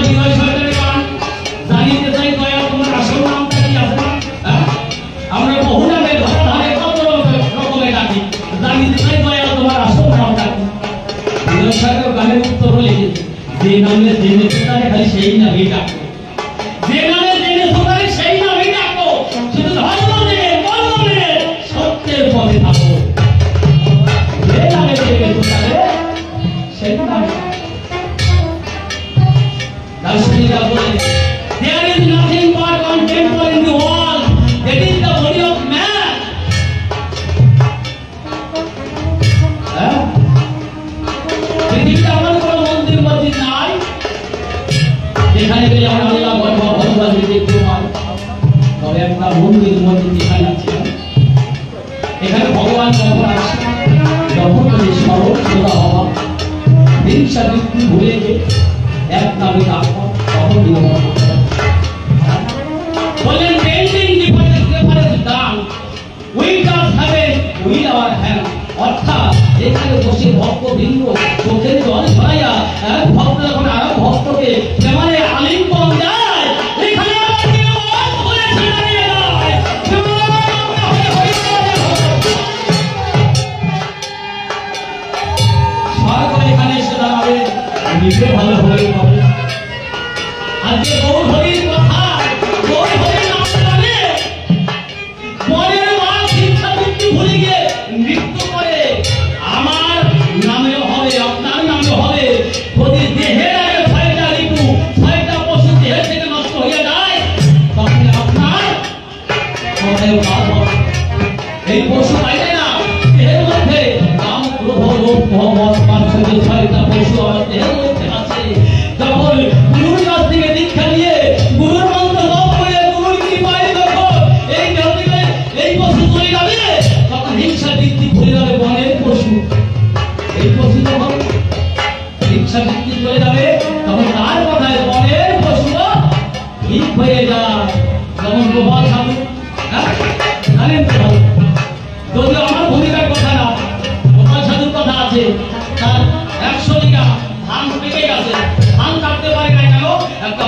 বিনয় সরকারের গান জানিতে চাই দয়া তোমার আসল নামটা কি আছে না? আমরা বহু নামে ধরে কত রকমের ডাকি, জানিতে চাই দয়া তোমার আসল নামটা কি? বিনয় সরকার গানের উত্তর লিখেছে, যে নামে জেনে তারে খালি সেই নামেই ডাকো, যে নামে জেনে তারে সেই নামেই ডাকো, শুধু ধর্ম নিয়ে কর্ম নিয়ে সত্যের পথে থাকো। যে নামে জেনে তারে সেই নামে দার্শনিকরা বলে there is nothing but one temple in the world, that is the body of man. পৃথিবীতে আমার কোনো মন্দির মসজিদ নাই যেখানে গেলে আমরা আল্লাহ ভগবান দেখতে পাই, তবে একটা মন্দির মসজিদ এখানে আছে। এখানে ভগবান যখন আসে যখন তুমি স্মরণ সোজা হওয়া হিংসা বৃত্তি ভুলে গিয়ে এক নামে ডাকো, তখন বলেন painting difference done with our hand with our hand, অর্থাৎ এখানে বসে ভক্তবৃন্দ চোখের জল ঝরাইয়া এক ভক্ত যখন আরেক ভক্তকে যেমনে আলিঙ্গন দেয়, এখানে সরকার এখানে এসে দাঁড়াবে, নিজে ভালো হয়ে পাবে। আজকে গৌর হরির কথা, গৌর হরির নাম জানে, মনের মান শিক্ষা বৃত্তি ভুলে গিয়ে নৃত্য করে আমার নামেও হবে আপনার নামেও হবে। যদি দেহের আগে ছয়টা ঋতু ছয়টা পশু দেহের থেকে নষ্ট হয়ে যায়, তখন আপনার কথায়ও কাজ হবে। এই পশু পাইলে না দেহের মধ্যে কাম ক্রোধ লোভ মোহ মদ মাৎসর্য ছয়টা পশু আমার দেহের মধ্যে আছে। যখন গুরুর কাছ থেকে দীক্ষা নিয়ে গুরুর মন্ত্র জপ করে গুরুর কৃপায় যখন এই দেহ থেকে এই পশু চলে যাবে, তখন হিংসা বৃত্তি ভুলে যাবে বনের পশু। এই পশু যখন হিংসা বৃত্তি চলে যাবে, তখন তার কথায় বনের পশু ঠিক হয়ে যায়। যেমন গোপাল সাধু, জানেন তো, যদিও আমার ভূমিকার কথা না, গোপাল সাধুর কথা আছে। তার 100 বিঘা ধান পেকে গেছে, ধান কাটতে পারে না কেন? একটা